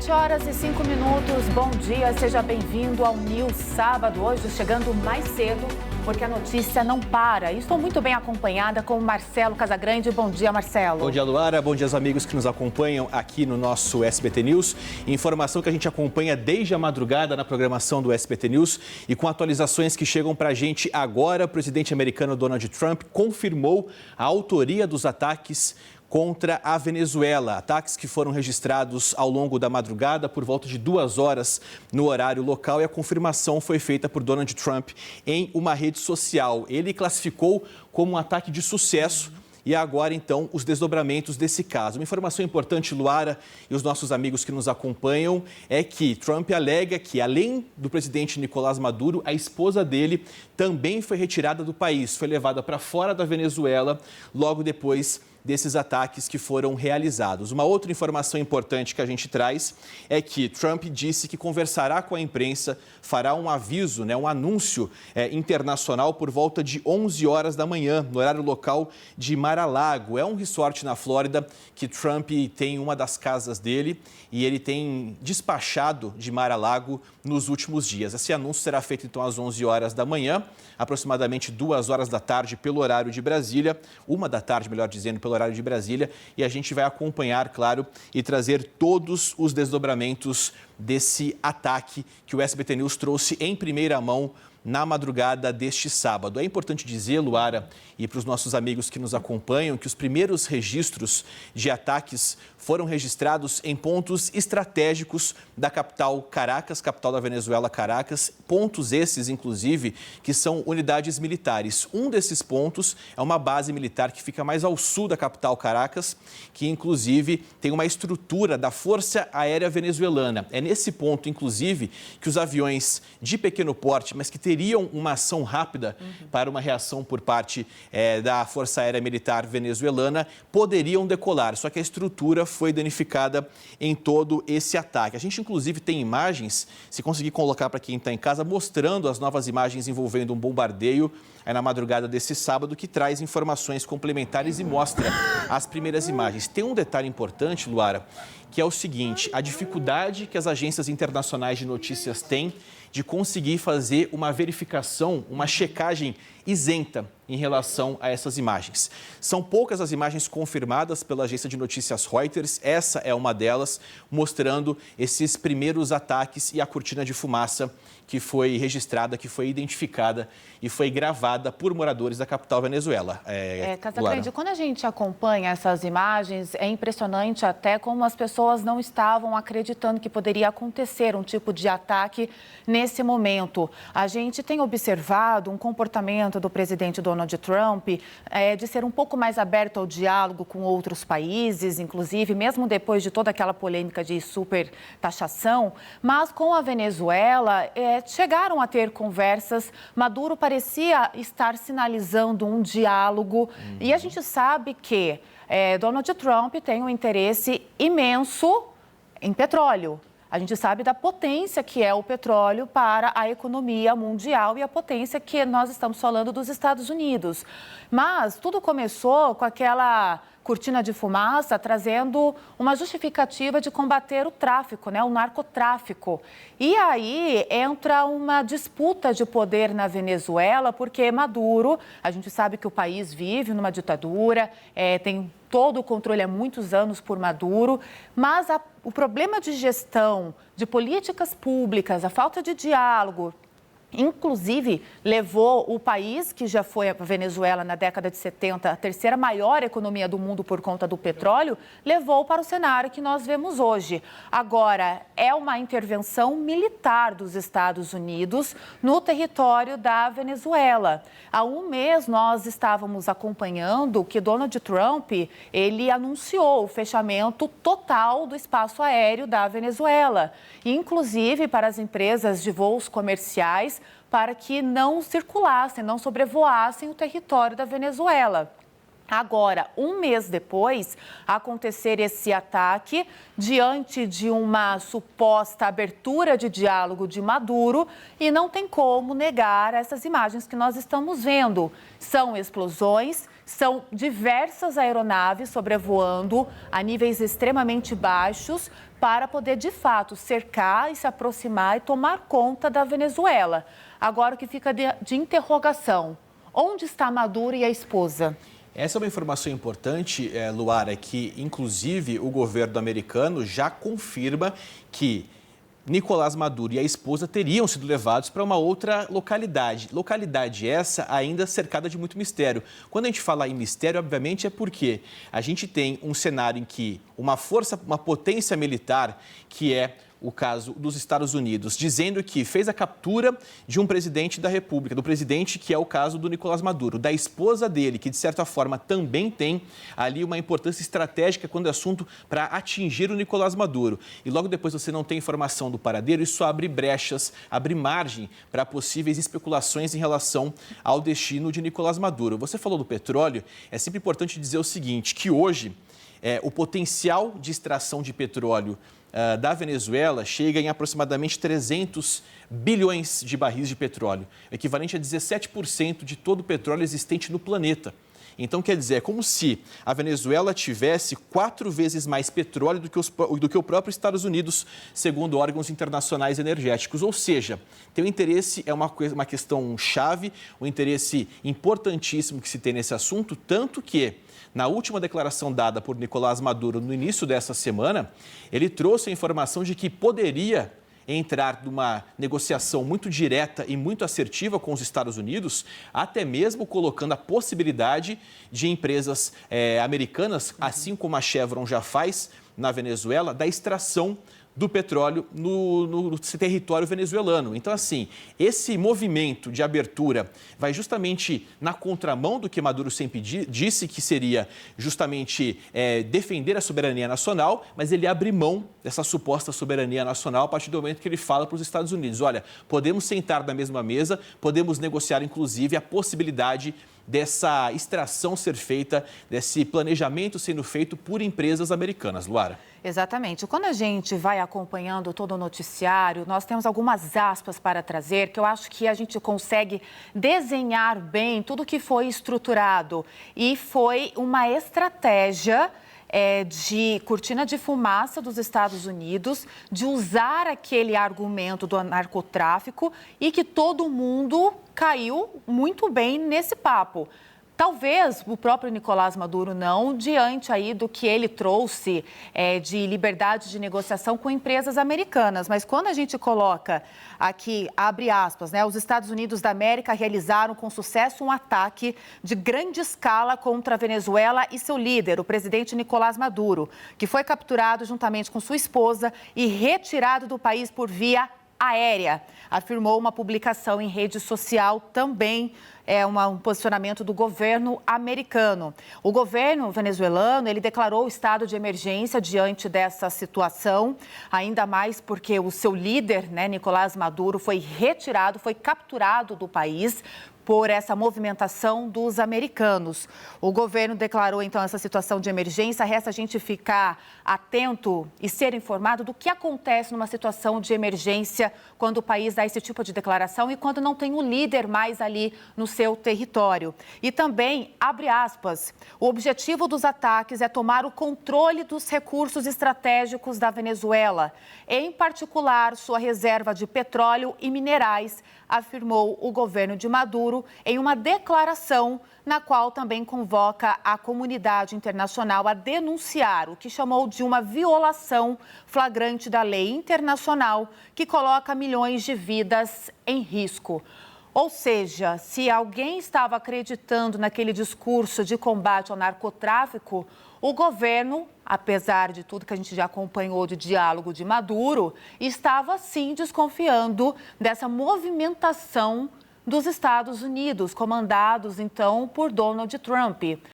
7h05. Bom dia, seja bem-vindo ao News Sábado. Hoje chegando mais cedo, porque a notícia não para. E estou muito bem acompanhada com o Marcelo Casagrande. Bom dia, Marcelo. Bom dia, Luara. Bom dia aos amigos que nos acompanham aqui no nosso SBT News. Informação que a gente acompanha desde a madrugada na programação do SBT News e com atualizações que chegam para a gente agora. O presidente americano Donald Trump confirmou a autoria dos ataques contra a Venezuela. Ataques que foram registrados ao longo da madrugada por volta de 2 horas no horário local, e a confirmação foi feita por Donald Trump em uma rede social. Ele classificou como um ataque de sucesso. E agora, então, os desdobramentos desse caso. Uma informação importante, Luara, e os nossos amigos que nos acompanham, é que Trump alega que, além do presidente Nicolás Maduro, a esposa dele também foi retirada do país, foi levada para fora da Venezuela logo depois desses ataques que foram realizados. Uma outra informação importante que a gente traz é que Trump disse que conversará com a imprensa, fará um aviso, um anúncio internacional por volta de 11 horas da manhã, no horário local de Mar-a-Lago. É um resort na Flórida que Trump tem uma das casas dele e ele tem despachado de Mar-a-Lago nos últimos dias. Esse anúncio será feito então às 11 horas da manhã, aproximadamente 2 horas da tarde pelo horário de Brasília, 1 da tarde, melhor dizendo, pelo horário de Brasília, e a gente vai acompanhar, claro, e trazer todos os desdobramentos desse ataque que o SBT News trouxe em primeira mão na madrugada deste sábado. É importante dizer, Luara, e para os nossos amigos que nos acompanham, que os primeiros registros de ataques foram registrados em pontos estratégicos da capital Caracas, capital da Venezuela, Caracas, pontos esses, inclusive, que são unidades militares. Um desses pontos é uma base militar que fica mais ao sul da capital Caracas, que, inclusive, tem uma estrutura da Força Aérea Venezuelana. É nesse ponto, inclusive, que os aviões de pequeno porte, mas que teriam uma ação rápida para uma reação por parte da Força Aérea Militar venezuelana, poderiam decolar. Só que a estrutura foi danificada em todo esse ataque. A gente, inclusive, tem imagens, se conseguir colocar para quem está em casa, mostrando as novas imagens envolvendo um bombardeio na madrugada desse sábado, que traz informações complementares e mostra as primeiras imagens. Tem um detalhe importante, Luara, que é o seguinte: a dificuldade que as agências internacionais de notícias têm de conseguir fazer uma verificação, uma checagem isenta em relação a essas imagens. São poucas as imagens confirmadas pela agência de notícias Reuters, essa é uma delas, mostrando esses primeiros ataques e a cortina de fumaça que foi registrada, que foi identificada e foi gravada por moradores da capital Venezuela. Casagrande, quando a gente acompanha essas imagens, é impressionante até como as pessoas não estavam acreditando que poderia acontecer um tipo de ataque nesse momento. A gente tem observado um comportamento do presidente Donald Trump de ser um pouco mais aberto ao diálogo com outros países, inclusive, mesmo depois de toda aquela polêmica de supertaxação, mas com a Venezuela chegaram a ter conversas. Maduro parecia estar sinalizando um diálogo e a gente sabe que Donald Trump tem um interesse imenso em petróleo. A gente sabe da potência que é o petróleo para a economia mundial e a potência que nós estamos falando dos Estados Unidos. Mas tudo começou com aquela cortina de fumaça trazendo uma justificativa de combater o tráfico, o narcotráfico. E aí entra uma disputa de poder na Venezuela, porque Maduro, a gente sabe que o país vive numa ditadura, tem todo o controle há muitos anos por Maduro, mas o problema de gestão, de políticas públicas, a falta de diálogo, inclusive levou o país, que já foi a Venezuela na década de 70, a terceira maior economia do mundo por conta do petróleo, levou para o cenário que nós vemos hoje. Agora, é uma intervenção militar dos Estados Unidos no território da Venezuela. Há um mês nós estávamos acompanhando que Donald Trump, ele anunciou o fechamento total do espaço aéreo da Venezuela, inclusive para as empresas de voos comerciais, para que não circulassem, não sobrevoassem o território da Venezuela. Agora, um mês depois, acontecer esse ataque, diante de uma suposta abertura de diálogo de Maduro, e não tem como negar essas imagens que nós estamos vendo. São explosões, são diversas aeronaves sobrevoando a níveis extremamente baixos para poder, de fato, cercar e se aproximar e tomar conta da Venezuela. Agora, o que fica de interrogação, onde está Maduro e a esposa? Essa é uma informação importante, Luara, que inclusive o governo americano já confirma que Nicolás Maduro e a esposa teriam sido levados para uma outra localidade. Localidade essa ainda cercada de muito mistério. Quando a gente fala em mistério, obviamente, é porque a gente tem um cenário em que uma potência militar, que é o caso dos Estados Unidos, dizendo que fez a captura de um presidente da República, do presidente que é o caso do Nicolás Maduro, da esposa dele, que de certa forma também tem ali uma importância estratégica quando é assunto para atingir o Nicolás Maduro. E logo depois você não tem informação do paradeiro, isso abre brechas, abre margem para possíveis especulações em relação ao destino de Nicolás Maduro. Você falou do petróleo, é sempre importante dizer o seguinte, que hoje o potencial de extração de petróleo da Venezuela chega em aproximadamente 300 bilhões de barris de petróleo, equivalente a 17% de todo o petróleo existente no planeta. Então, quer dizer, é como se a Venezuela tivesse 4 vezes mais petróleo do que o próprio Estados Unidos, segundo órgãos internacionais energéticos. Ou seja, tem um interesse, é uma questão chave, um interesse importantíssimo que se tem nesse assunto, tanto que na última declaração dada por Nicolás Maduro no início dessa semana, ele trouxe a informação de que poderia entrar numa negociação muito direta e muito assertiva com os Estados Unidos, até mesmo colocando a possibilidade de empresas americanas, assim como a Chevron já faz na Venezuela, da extração do petróleo no território venezuelano. Então, assim, esse movimento de abertura vai justamente na contramão do que Maduro sempre disse, que seria justamente defender a soberania nacional, mas ele abre mão dessa suposta soberania nacional a partir do momento que ele fala para os Estados Unidos, olha, podemos sentar na mesma mesa, podemos negociar, inclusive, a possibilidade dessa extração ser feita, desse planejamento sendo feito por empresas americanas. Luara. Exatamente. Quando a gente vai acompanhando todo o noticiário, nós temos algumas aspas para trazer, que eu acho que a gente consegue desenhar bem tudo que foi estruturado. E foi uma estratégia de cortina de fumaça dos Estados Unidos, de usar aquele argumento do narcotráfico e que todo mundo caiu muito bem nesse papo. Talvez o próprio Nicolás Maduro não, diante aí do que ele trouxe de liberdade de negociação com empresas americanas. Mas quando a gente coloca aqui, abre aspas, né, os Estados Unidos da América realizaram com sucesso um ataque de grande escala contra a Venezuela e seu líder, o presidente Nicolás Maduro, que foi capturado juntamente com sua esposa e retirado do país por via aérea, afirmou uma publicação em rede social também. Um posicionamento do governo americano. O governo venezuelano, ele declarou o estado de emergência diante dessa situação, ainda mais porque o seu líder, né, Nicolás Maduro, foi retirado, foi capturado do país por essa movimentação dos americanos. O governo declarou, então, essa situação de emergência. Resta a gente ficar atento e ser informado do que acontece numa situação de emergência quando o país dá esse tipo de declaração e quando não tem o líder mais ali no seu território. E também, abre aspas, o objetivo dos ataques é tomar o controle dos recursos estratégicos da Venezuela, em particular sua reserva de petróleo e minerais, afirmou o governo de Maduro em uma declaração na qual também convoca a comunidade internacional a denunciar o que chamou de uma violação flagrante da lei internacional que coloca milhões de vidas em risco. Ou seja, se alguém estava acreditando naquele discurso de combate ao narcotráfico, o governo, apesar de tudo que a gente já acompanhou de diálogo de Maduro, estava sim desconfiando dessa movimentação dos Estados Unidos, comandados então por Donald Trump.